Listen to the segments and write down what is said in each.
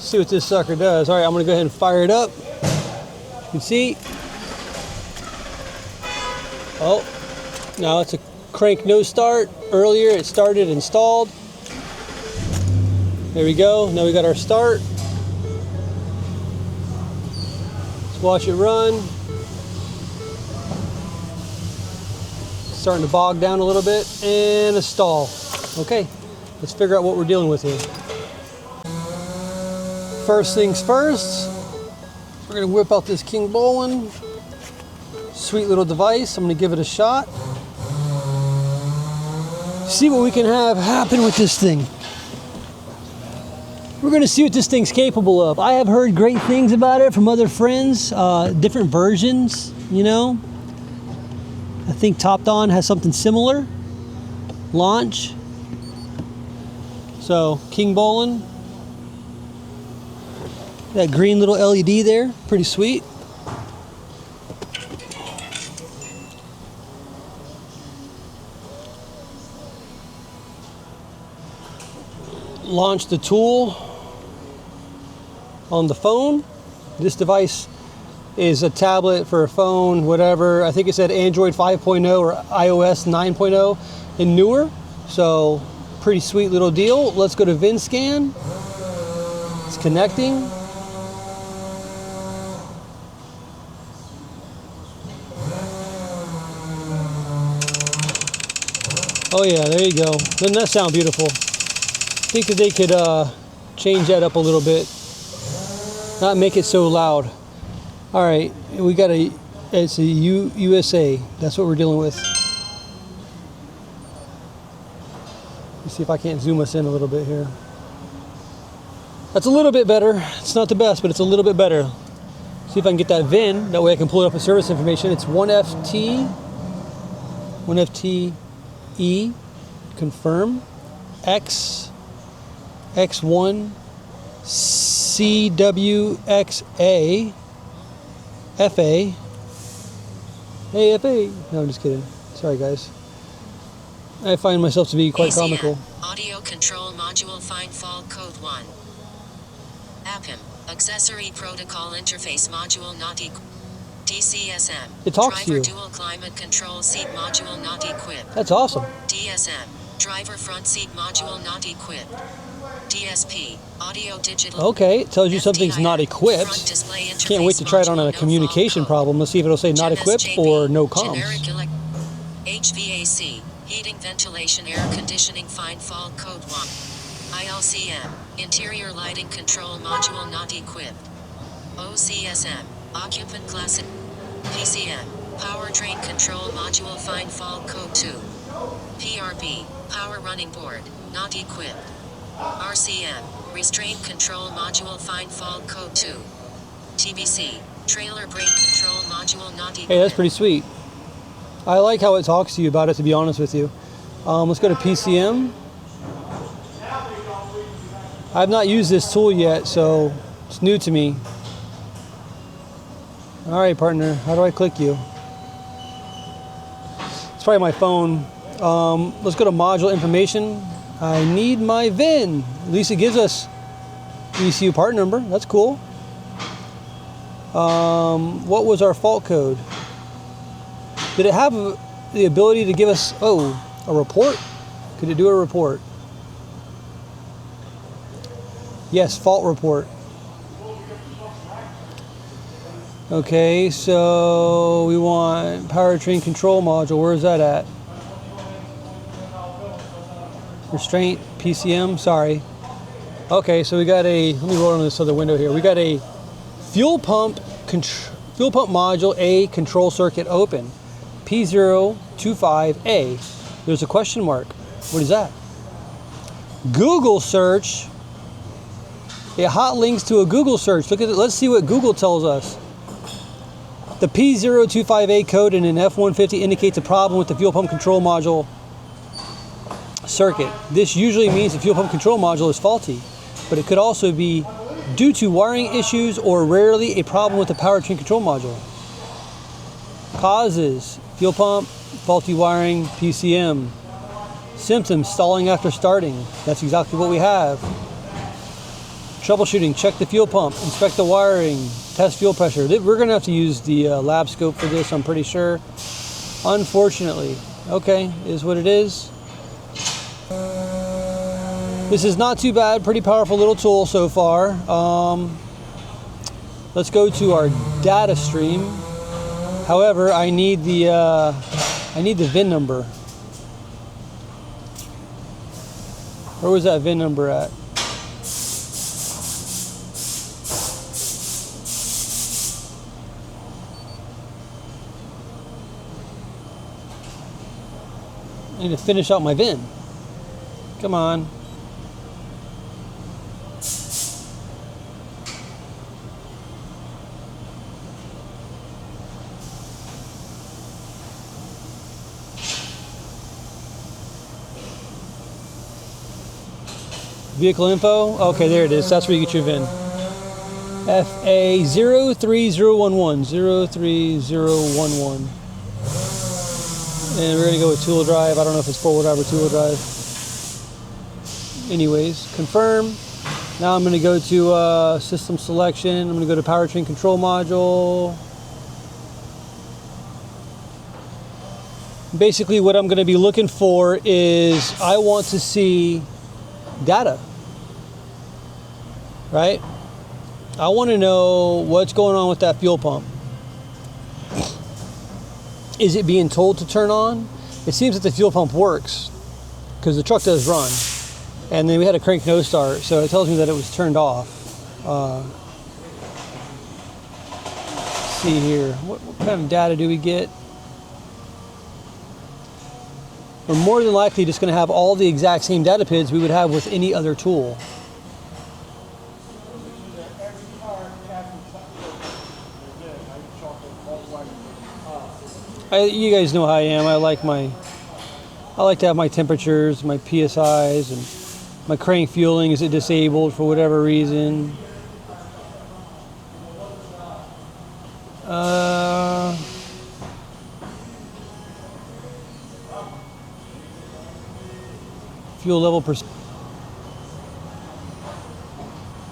see what this sucker does. All right, I'm gonna go ahead and fire it up. You can see. Oh, now it's a crank no start. Earlier it started installed. There we go. Now we got our start. Let's watch it run. Starting to bog down a little bit, and a stall. Okay, let's figure out what we're dealing with here. First things first, we're gonna whip out this King Bowling. Sweet little device. I'm gonna give it a shot. See what we can have happen with this thing. We're gonna see what this thing's capable of. I have heard great things about it from other friends, different versions, you know. I think Topped On has something similar. Launch. So, King Bowling. That green little LED there, pretty sweet. Launch the tool on the phone. This device is a tablet for a phone, whatever. I think it said Android 5.0 or iOS 9.0 and newer. So pretty sweet little deal. Let's go to VIN scan. It's connecting. Oh yeah, there you go. Doesn't that sound beautiful? I think that they could change that up a little bit. Not make it so loud. All right, we got it's a USA. That's what we're dealing with. Let's see if I can't zoom us in a little bit here. That's a little bit better. It's not the best, but it's a little bit better. See if I can get that VIN. That way I can pull it up with service information. It's 1FTE, confirm, X1, CWXA, FA, AFA. No, I'm just kidding. Sorry, guys. I find myself to be quite comical. Audio control module find fault code 1. APIM, accessory protocol interface module not equipped. DCSM, it talks to you. Driver dual climate control seat module not equipped. That's awesome. DSM, driver front seat module not equipped. DSP, audio digital. Okay, it tells you something's not equipped. Can't wait to try it on a communication problem. Let's see if it'll say not equipped or no comms. HVAC, heating, ventilation, air conditioning find fault code 1. ILCM, interior lighting control module not equipped. OCSM, occupant class. PCM, powertrain control module find fault code 2. PRB, power running board, not equipped. RCM, restraint control module find fault code 2. TBC, trailer brake control module not equipped. Hey, that's pretty sweet. I like how it talks to you about it, to be honest with you. Let's go to PCM. I've not used this tool yet, so it's new to me. All right, partner, how do I click you? It's probably my phone. Let's go to module information. I need my VIN. At least it gives us ECU part number. That's cool. What was our fault code? Did it have the ability to give us, a report? Could it do a report? Yes, fault report. Okay, so we want powertrain control module. Where is that at? Restraint, PCM, sorry. Okay, so we got a, let me roll on this other window here. We got a fuel pump module A control circuit open. P025A. There's a question mark. What is that? Google search. It hot links to a Google search. Look at it. Let's see what Google tells us. The P025A code in an F-150 indicates a problem with the fuel pump control module circuit. This usually means the fuel pump control module is faulty, but it could also be due to wiring issues or rarely a problem with the powertrain control module. Causes: fuel pump, faulty wiring, PCM. Symptoms: stalling after starting. That's exactly what we have. Troubleshooting, check the fuel pump, inspect the wiring, test fuel pressure. We're gonna have to use the lab scope for this, I'm pretty sure. Unfortunately. Okay, is what it is. This is not too bad, pretty powerful little tool so far. Let's go to our data stream. However, I need the VIN number. Where was that VIN number at? I need to finish out my VIN. Come on. Vehicle info. Okay, there it is. That's where you get your VIN. FA03011. 03011. And we're going to go with two-wheel drive. I don't know if it's four-wheel drive or two-wheel drive. Anyways, confirm. Now I'm going to go to system selection. I'm going to go to powertrain control module. Basically what I'm going to be looking for is I want to see data, right? I want to know what's going on with that fuel pump. Is it being told to turn on? It seems that the fuel pump works because the truck does run. And then we had a crank no start, so it tells me that it was turned off. Let's see here. What kind of data do we get? We're more than likely just going to have all the exact same data PIDs we would have with any other tool. You guys know how I am. I like to have my temperatures, my PSIs, and my crank fueling. Is it disabled for whatever reason? Fuel level percent.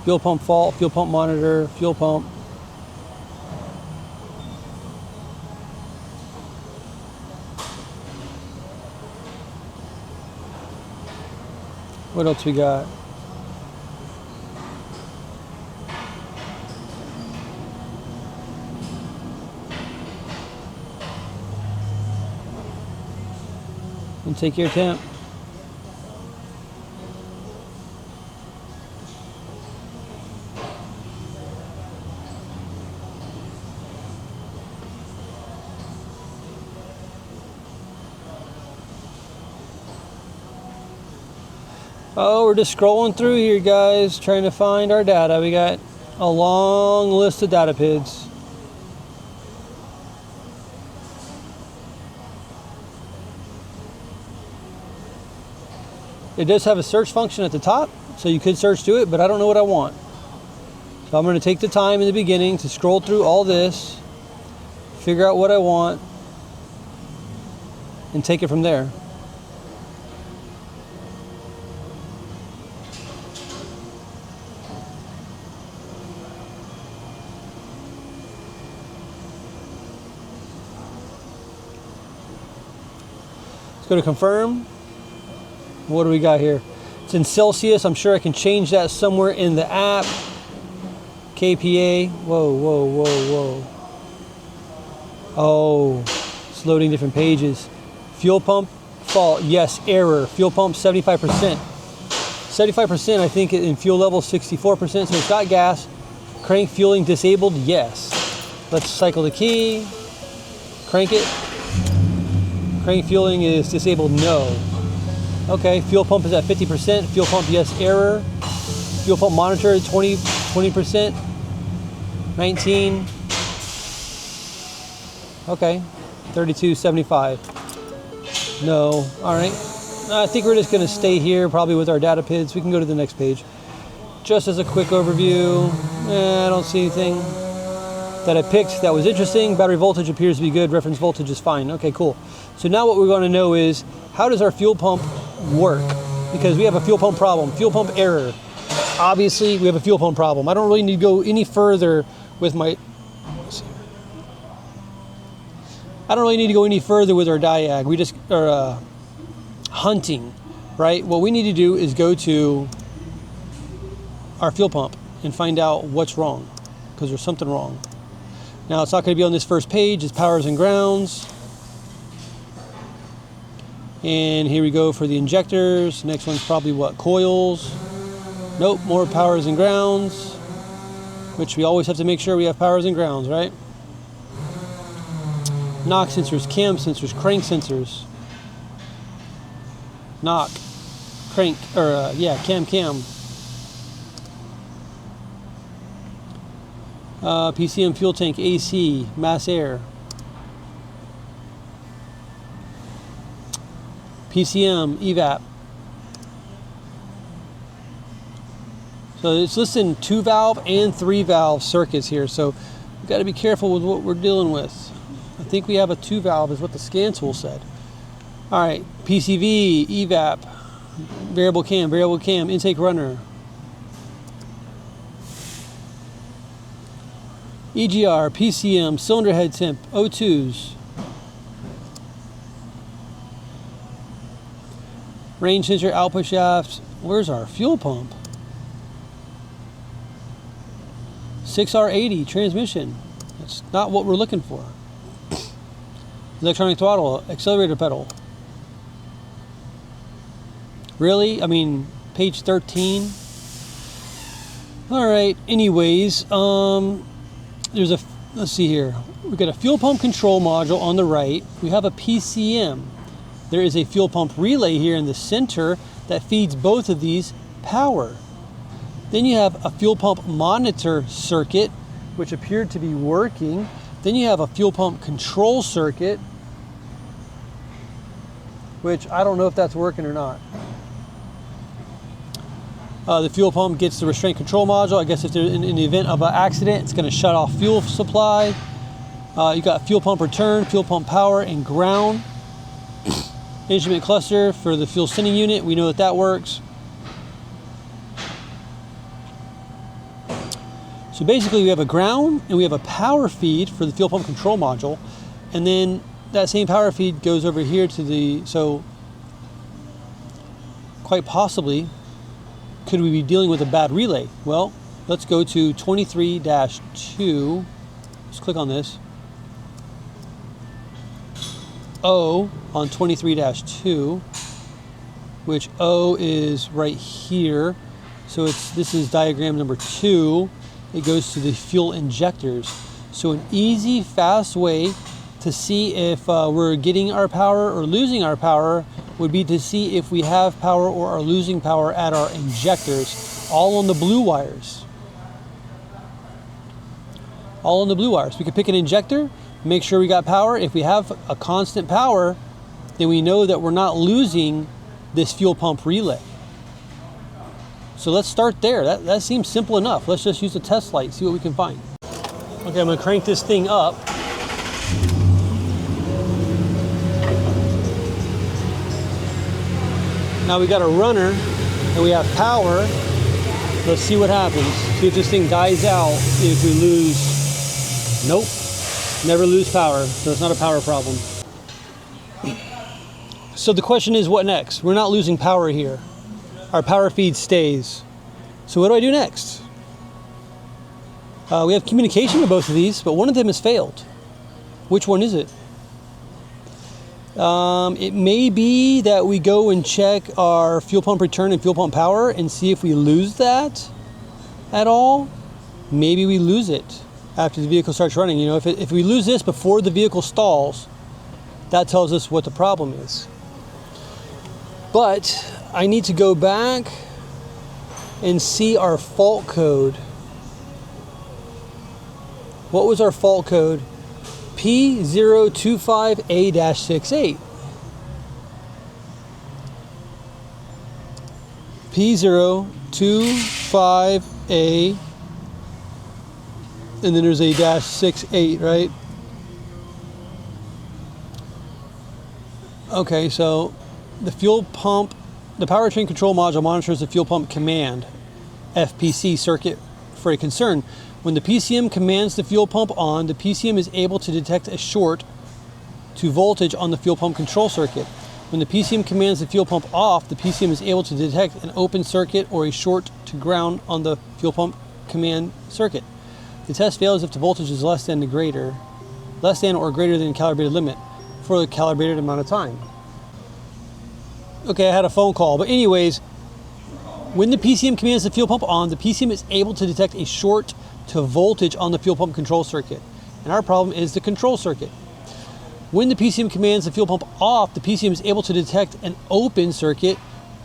Fuel pump fault, fuel pump monitor, fuel pump. What else we got? And take your temp. Oh, we're just scrolling through here, guys, trying to find our data. We got a long list of data PIDs. It does have a search function at the top, so you could search to it, but I don't know what I want. So I'm going to take the time in the beginning to scroll through all this, figure out what I want, and take it from there. Let's go to confirm. What do we got here? It's in Celsius. I'm sure I can change that somewhere in the app. KPA. Whoa, whoa, whoa, whoa. Oh, it's loading different pages. Fuel pump fault. Yes, error. Fuel pump 75%. 75%, I think, in fuel level 64%. So it's got gas. Crank fueling disabled. Yes. Let's cycle the key. Crank it. Crank fueling is disabled, no. Okay, fuel pump is at 50%. Fuel pump, yes, error. Fuel pump monitor, 20%. 19. Okay, 32.75. No, all right. I think we're just gonna stay here probably with our data PIDs. We can go to the next page. Just as a quick overview, I don't see anything that I picked that was interesting. Battery voltage appears to be good. Reference voltage is fine. Okay, cool. So now what we're going to know is how does our fuel pump work? Because we have a fuel pump problem, fuel pump error. obviously we have a fuel pump problem. I don't really need to go any further with my, I don't really need to go any further with our diag. We just are hunting, right? What we need to do is go to our fuel pump and find out what's wrong, because there's something wrong. Now, it's not going to be on this first page. It's powers and grounds. And here we go for the injectors. Next one's probably what? Coils. Nope, more powers and grounds, which we always have to make sure we have powers and grounds, right? Knock sensors, cam sensors, crank sensors. Knock, crank, or yeah, cam. PCM fuel tank, AC, mass air. PCM, evap. So it's listed 2-valve and 3-valve circuits here, so we've got to be careful with what we're dealing with. I think we have a 2-valve is what the scan tool said. All right, PCV, evap, variable cam, intake runner. EGR, PCM, cylinder head temp, O2s. Range sensor, output shafts. Where's our fuel pump? 6R80 transmission. That's not what we're looking for. Electronic throttle, accelerator pedal. Really? I mean, page 13. All right. Anyways, there's a, let's see here. We've got a fuel pump control module on the right. We have a PCM. There is a fuel pump relay here in the center that feeds both of these power. Then you have a fuel pump monitor circuit, which appeared to be working. Then you have a fuel pump control circuit, which I don't know if that's working or not. The fuel pump gets the restraint control module. I guess if there's in the event of an accident, it's going to shut off fuel supply. You got fuel pump return, fuel pump power, and ground. Instrument cluster for the fuel sending unit. We know that that works. So basically we have a ground and we have a power feed for the fuel pump control module. And then that same power feed goes over here to the, so quite possibly, could we be dealing with a bad relay? Well, let's go to 23-2. Let's click on this. O on 23-2, which O is right here. So this is diagram number 2. It goes to the fuel injectors. So an easy, fast way to see if we're getting our power or losing our power would be to see if we have power or are losing power at our injectors, all on the blue wires. All on the blue wires. We could pick an injector, make sure we got power. If we have a constant power, then we know that we're not losing this fuel pump relay. So let's start there. That seems simple enough. Let's just use a test light, see what we can find. Okay, I'm gonna crank this thing up. Now we got a runner and we have power. Let's see what happens. See if this thing dies out if we lose. Nope, never lose power. So it's not a power problem. So the question is, what next? We're not losing power here. Our power feed stays. So what do I do next? We have communication with both of these, but one of them has failed. Which one is it? It may be that we go and check our fuel pump return and fuel pump power and see if we lose that at all. Maybe we lose it after the vehicle starts running. You know, if we lose this before the vehicle stalls, that tells us what the problem is. But I need to go back and see our fault code. What was our fault code? P025A-68. P025A, and then there's a -68, right? Okay, so the fuel pump, the powertrain control module monitors the fuel pump command. FPC circuit for a concern. When the PCM commands the fuel pump on, the PCM is able to detect a short to voltage on the fuel pump control circuit. When the PCM commands the fuel pump off, the PCM is able to detect an open circuit or a short to ground on the fuel pump command circuit. The test fails if the voltage is less than or greater than the calibrated limit for the calibrated amount of time. Okay, I had a phone call, but anyways, when the PCM commands the fuel pump on, the PCM is able to detect a short to voltage on the fuel pump control circuit. And our problem is the control circuit. When the PCM commands the fuel pump off, the PCM is able to detect an open circuit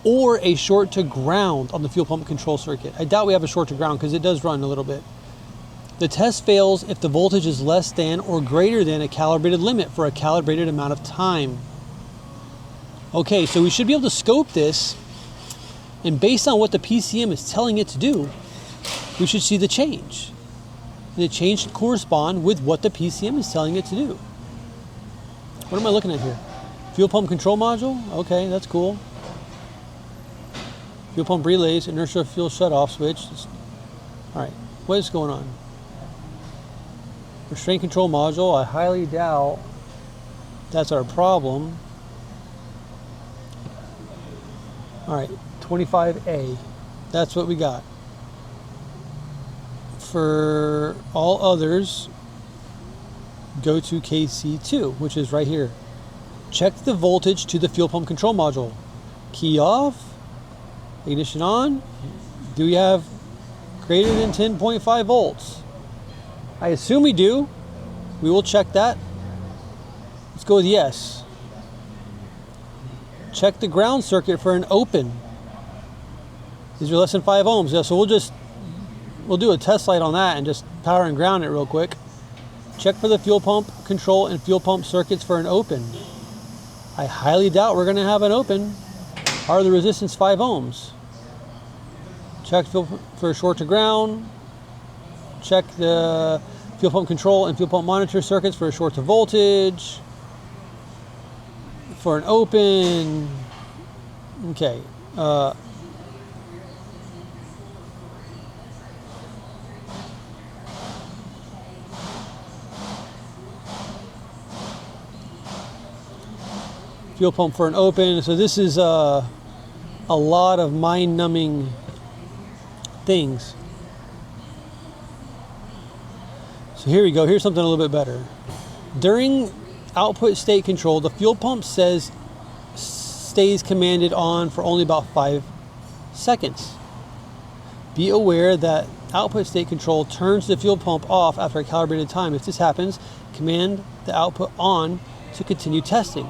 or a short to ground on the fuel pump control circuit. I doubt we have a short to ground because it does run a little bit. The test fails if the voltage is less than or greater than a calibrated limit for a calibrated amount of time. Okay, so we should be able to scope this, and based on what the PCM is telling it to do, we should see the change. And the change should correspond with what the PCM is telling it to do. What am I looking at here? Fuel pump control module? Okay, that's cool. Fuel pump relays, inertial fuel shut-off switch. All right, what is going on? Restraint control module, I highly doubt that's our problem. All right, 25A, that's what we got. For all others, go to KC2, which is right here. Check the voltage to the fuel pump control module. Key off, ignition on. Do we have greater than 10.5 volts? I assume we do. We will check that. Let's go with yes. Check the ground circuit for an open. These are less than 5 ohms. Yeah, so we'll do a test light on that and just power and ground it real quick. Check for the fuel pump control and fuel pump circuits for an open. I highly doubt we're going to have an open. Are the resistance 5 ohms? Check for short to ground. Check the fuel pump control and fuel pump monitor circuits for a short to voltage. For an open. Okay. Fuel pump for an open. So this is a lot of mind-numbing things. So here we go. Here's something a little bit better. During output state control, the fuel pump stays commanded on for only about 5 seconds. Be aware that output state control turns the fuel pump off after a calibrated time. If this happens, command the output on to continue testing.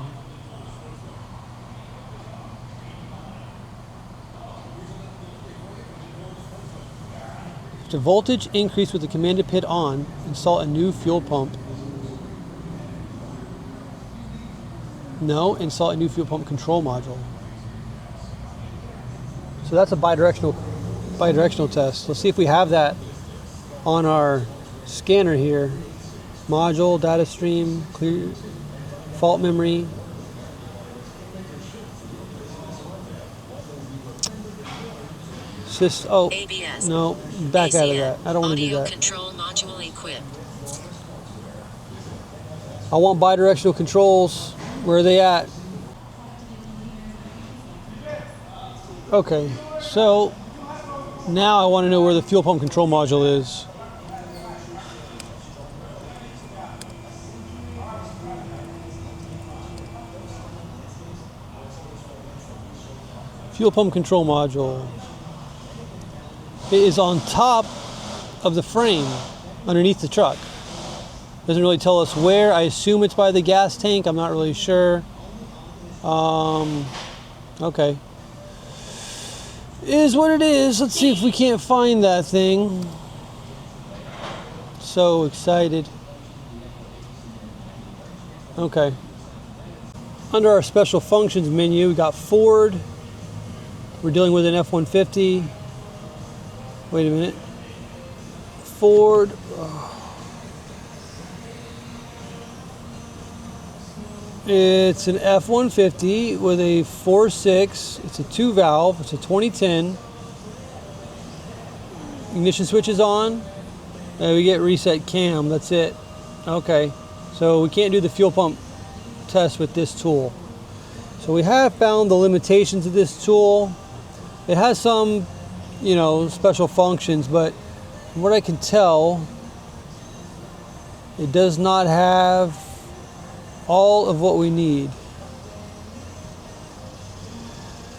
If the voltage increased with the commanded pit on, install a new fuel pump. No, install a new fuel pump control module. So that's a bidirectional test. Let's see if we have that on our scanner here. Module, data stream, clear, fault memory. Oh, ABS. no, back out of ACM. that. I don't want to do Audio that. control module equipped. I want bidirectional controls. Where are they at? Okay, so now I want to know where the fuel pump control module is. Fuel pump control module. It is on top of the frame underneath the truck. Doesn't really tell us where. I assume it's by the gas tank. I'm not really sure. Okay. It is what it is. Let's see if we can't find that thing. So excited. Okay. Under our special functions menu, we got Ford. We're dealing with an F-150. Wait a minute. Ford. It's an F-150 with a 4.6. It's a 2 valve. It's a 2010. ignition switch is on, and we get reset cam. That's it. Okay, so we can't do the fuel pump test with this tool. So we have found the limitations of this tool. It has some, you know, special functions, but from what I can tell, it does not have all of what we need,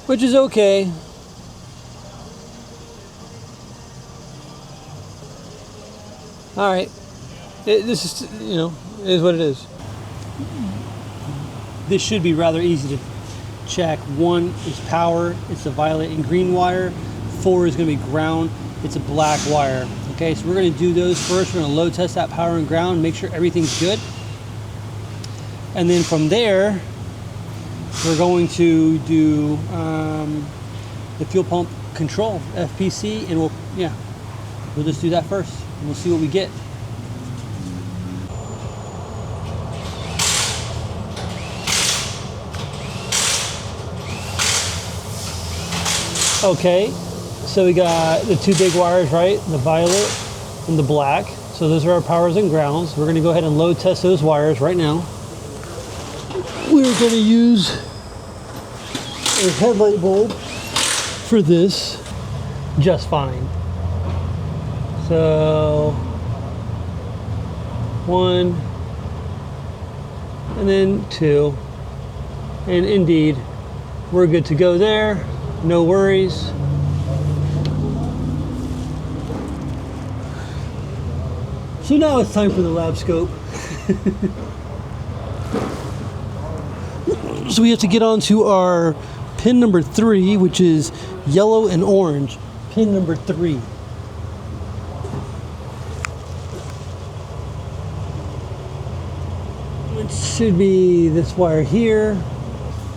which is okay. All right, this is, you know, it is what it is. This should be rather easy to check. 1 is power, it's a violet and green wire. 4 is going to be ground, it's a black wire. Okay, so we're going to do those first. We're going to load test that power and ground, make sure everything's good. And then from there, we're going to do the fuel pump control, FPC, and we'll just do that first. And we'll see what we get. Okay, so we got the 2 big wires, right? The violet and the black. So those are our powers and grounds. We're gonna go ahead and load test those wires right now. We're gonna use a headlight bulb for this just fine. So 1, and then 2, and indeed, we're good to go there. No worries. So now it's time for the lab scope. So we have to get onto our pin number 3, which is yellow and orange. Pin number 3. It should be this wire here.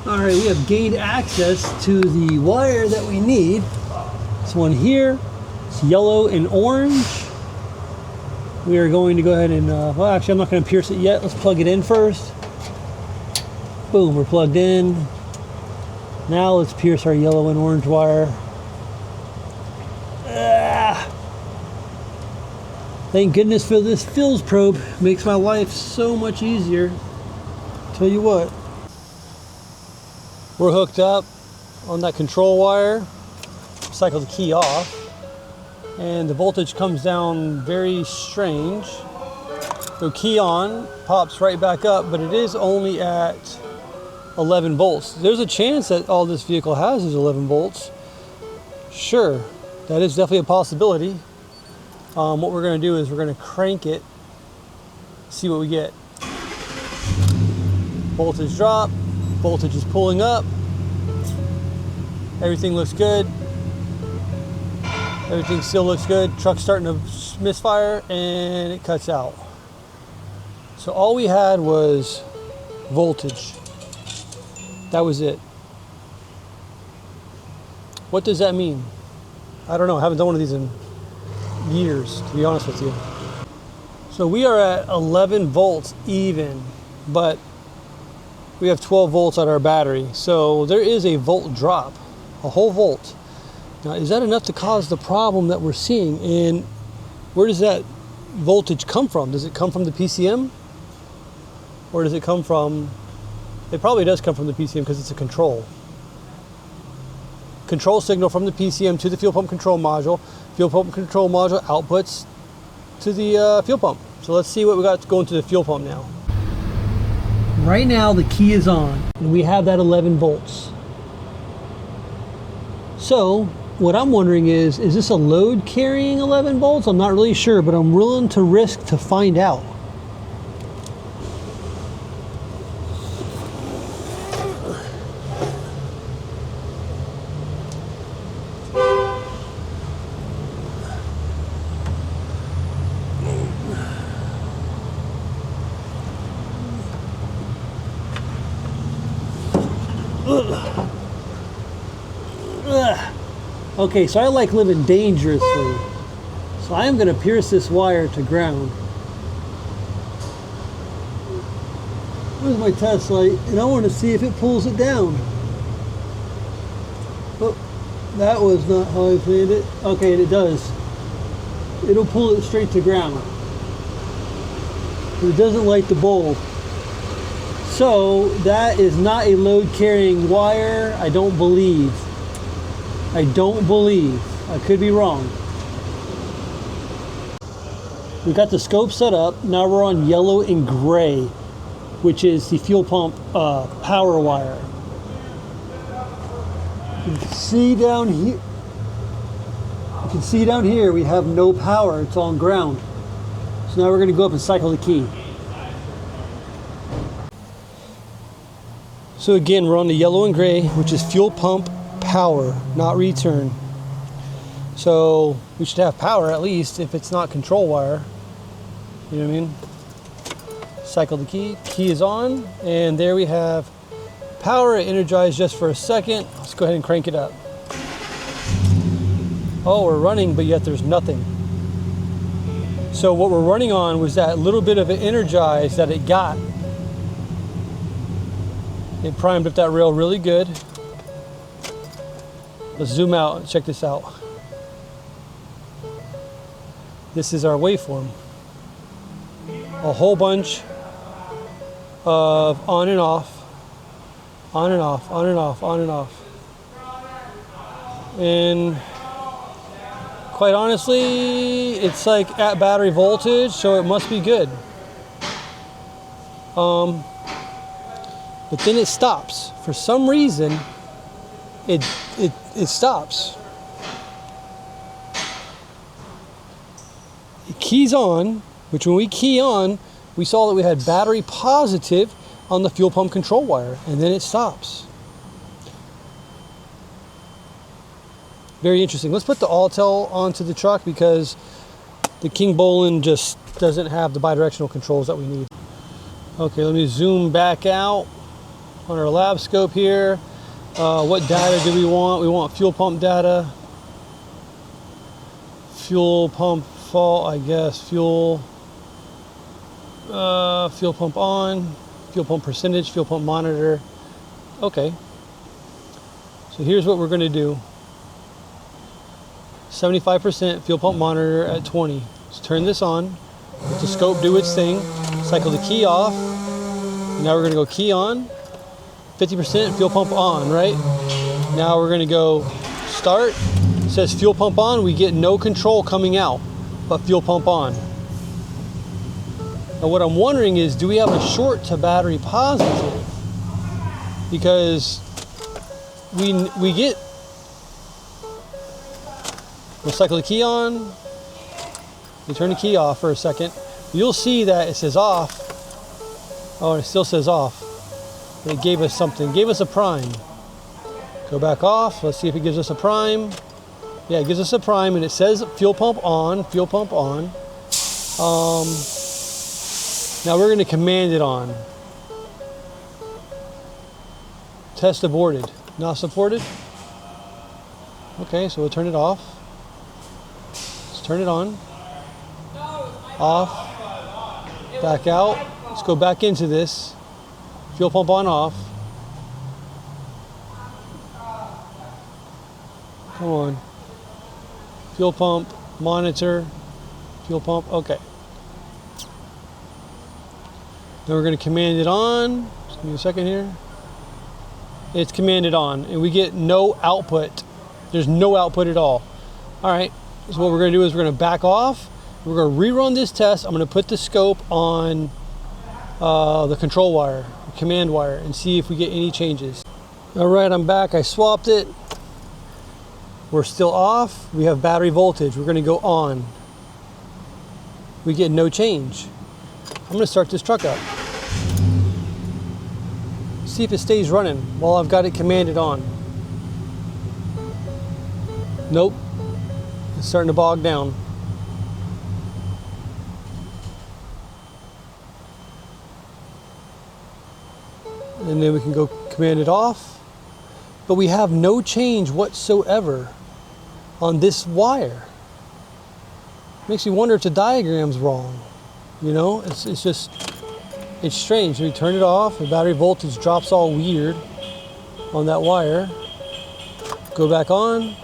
All right, we have gained access to the wire that we need. This one here, it's yellow and orange. We are going to go ahead and, well, actually, I'm not going to pierce it yet. Let's plug it in first. Boom, we're plugged in. Now let's pierce our yellow and orange wire. Thank goodness for this fills probe. Makes my life so much easier. Tell you what. We're hooked up on that control wire. Cycle the key off. And the voltage comes down very strange. So key on, pops right back up, but it is only at 11 volts. There's a chance that all this vehicle has is 11 volts. Sure, that is definitely a possibility. What we're going to do is we're going to crank it, see what we get. Voltage drop, voltage is pulling up. Everything looks good. Everything still looks good. Truck's starting to misfire and it cuts out. So all we had was voltage. That was it. What does that mean? I don't know. I haven't done one of these in years, to be honest with you. So we are at 11 volts even, but we have 12 volts on our battery. So there is a volt drop, a whole volt. Now, is that enough to cause the problem that we're seeing? And where does that voltage come from? Does it come from the PCM? Or does it come from, it probably does come from the PCM because it's a control. Control signal from the PCM to the fuel pump control module. Fuel pump control module outputs to the fuel pump. So let's see what we got going to the fuel pump now. Right now the key is on and we have that 11 volts. So what I'm wondering is this a load carrying 11 volts? I'm not really sure, but I'm willing to risk to find out. Okay, so I like living dangerously. So I am going to pierce this wire to ground. Where's my test light? And I want to see if it pulls it down. Oh, that was not how I planned it. Okay, and it does. it'll pull it straight to ground. But it doesn't light the bulb. So that is not a load carrying wire, I don't believe. I don't believe. I could be wrong. We got the scope set up. Now we're on yellow and gray, which is the fuel pump power wire. You can see down here. You can see down here we have no power. It's on ground. So now we're going to go up and cycle the key. So again, we're on the yellow and gray, which is fuel pump power, not return. So we should have power at least if it's not control wire. You know what I mean? Cycle the key. Key is on, and there we have power energized just for a second. Let's go ahead and crank it up. Oh, we're running, but yet there's nothing. So what we're running on was that little bit of it energized that it got. It primed up that rail really good. Let's zoom out and check this out. This is our waveform. A whole bunch of on and off, on and off, on and off, on and off. And quite honestly, it's like at battery voltage, so it must be good. But then it stops. For some reason, it stops. It keys on, which when we key on, we saw that we had battery positive on the fuel pump control wire, and then it stops. Very interesting. Let's put the Autel onto the truck because the King Bolin just doesn't have the bidirectional controls that we need. Okay, let me zoom back out on our lab scope here. What data do we want? We want fuel pump data. Fuel pump fault, I guess. Fuel pump on, fuel pump percentage, fuel pump monitor. Okay. So here's what we're going to do. 75% fuel pump monitor at 20. Let's turn this on. Let the scope do its thing. Cycle the key off. And now we're going to go key on. 50% fuel pump on, right? Now we're going to go start. It says fuel pump on. We get no control coming out, but fuel pump on. Now what I'm wondering is, do we have a short to battery positive? Because we get, we'll cycle the key on. We turn the key off for a second. You'll see that it says off. Oh, it still says off. It gave us something, gave us a prime. Go back off, let's see if it gives us a prime. Yeah, it gives us a prime and it says fuel pump on, fuel pump on. Now we're gonna command it on. Test aborted, not supported. Okay, so we'll turn it off. Let's turn it on. Off, back out. Let's go back into this. Fuel pump on, off. Come on. Fuel pump, monitor, fuel pump, okay. Then we're going to command it on. Just give me a second here. It's commanded on, and we get no output. There's no output at all. All right, so what we're going to do is we're going to back off. We're going to rerun this test. I'm going to put the scope on the control wire, command wire, and see if we get any changes. All right, I'm back. I swapped it. We're still off. We have battery voltage. We're going to go on. We get no change. I'm going to start this truck up. See if it stays running while I've got it commanded on. Nope. It's starting to bog down. And then we can go command it off. But we have no change whatsoever on this wire. Makes me wonder if the diagram's wrong. You know, it's just, it's strange. We turn it off, the battery voltage drops all weird on that wire. Go back on,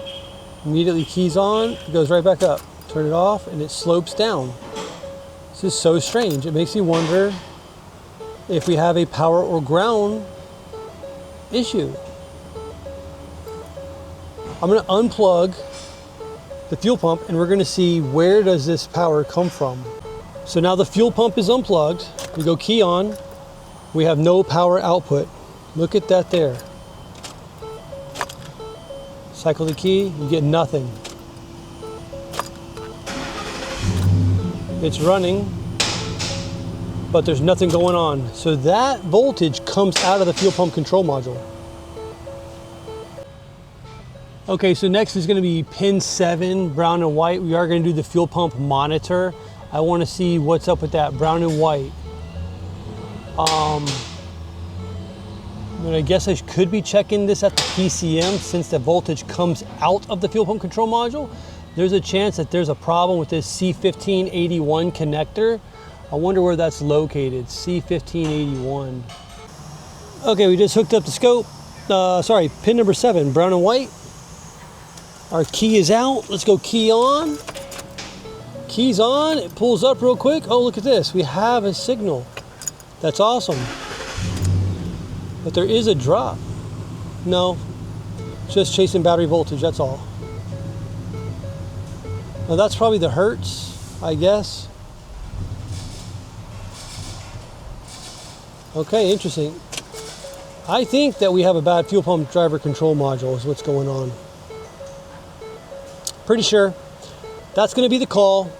immediately keys on, it goes right back up. Turn it off and it slopes down. This is so strange. It makes me wonder if we have a power or ground issue. I'm going to unplug the fuel pump and we're going to see where does this power come from. So now the fuel pump is unplugged. We go key on. We have no power output. Look at that there. Cycle the key, you get nothing. It's running, but there's nothing going on. So that voltage comes out of the fuel pump control module. Okay, so next is going to be pin 7, brown and white. We are going to do the fuel pump monitor. I want to see what's up with that brown and white. I guess I could be checking this at the PCM since the voltage comes out of the fuel pump control module. There's a chance that there's a problem with this C1581 connector. I wonder where that's located, C1581. Okay, we just hooked up the scope. Pin number 7, brown and white. Our key is out. Let's go key on. Key's on, it pulls up real quick. Oh, look at this, we have a signal. That's awesome. But there is a drop. No, just chasing battery voltage, that's all. Now that's probably the hertz, I guess. Okay, interesting. I think that we have a bad fuel pump driver control module is what's going on. Pretty sure. That's going to be the call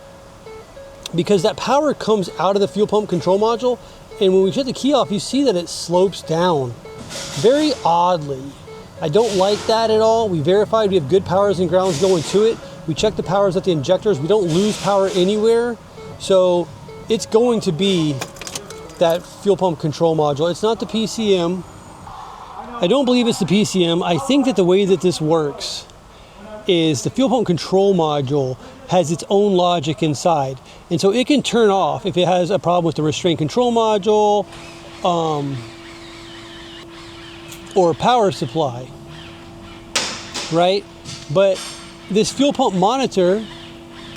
because that power comes out of the fuel pump control module, and when we shut the key off, you see that it slopes down very oddly. I don't like that at all. We verified we have good powers and grounds going to it. We checked the powers at the injectors. We don't lose power anywhere. So it's going to be that fuel pump control module. It's not the PCM. I don't believe it's the PCM. I think that the way that this works is the fuel pump control module has its own logic inside. And so it can turn off if it has a problem with the restraint control module or power supply, right? But this fuel pump monitor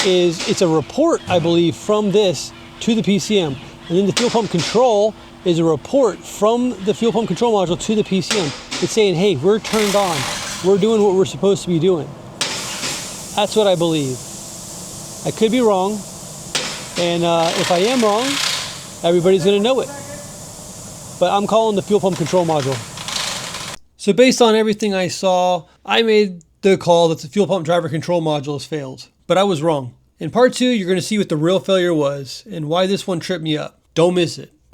it's a report, I believe, from this to the PCM. And then the fuel pump control is a report from the fuel pump control module to the PCM. It's saying, hey, we're turned on. We're doing what we're supposed to be doing. That's what I believe. I could be wrong. And if I am wrong, everybody's going to know it. But I'm calling the fuel pump control module. So based on everything I saw, I made the call that the fuel pump driver control module has failed. But I was wrong. In part 2, you're going to see what the real failure was and why this one tripped me up. Don't miss it.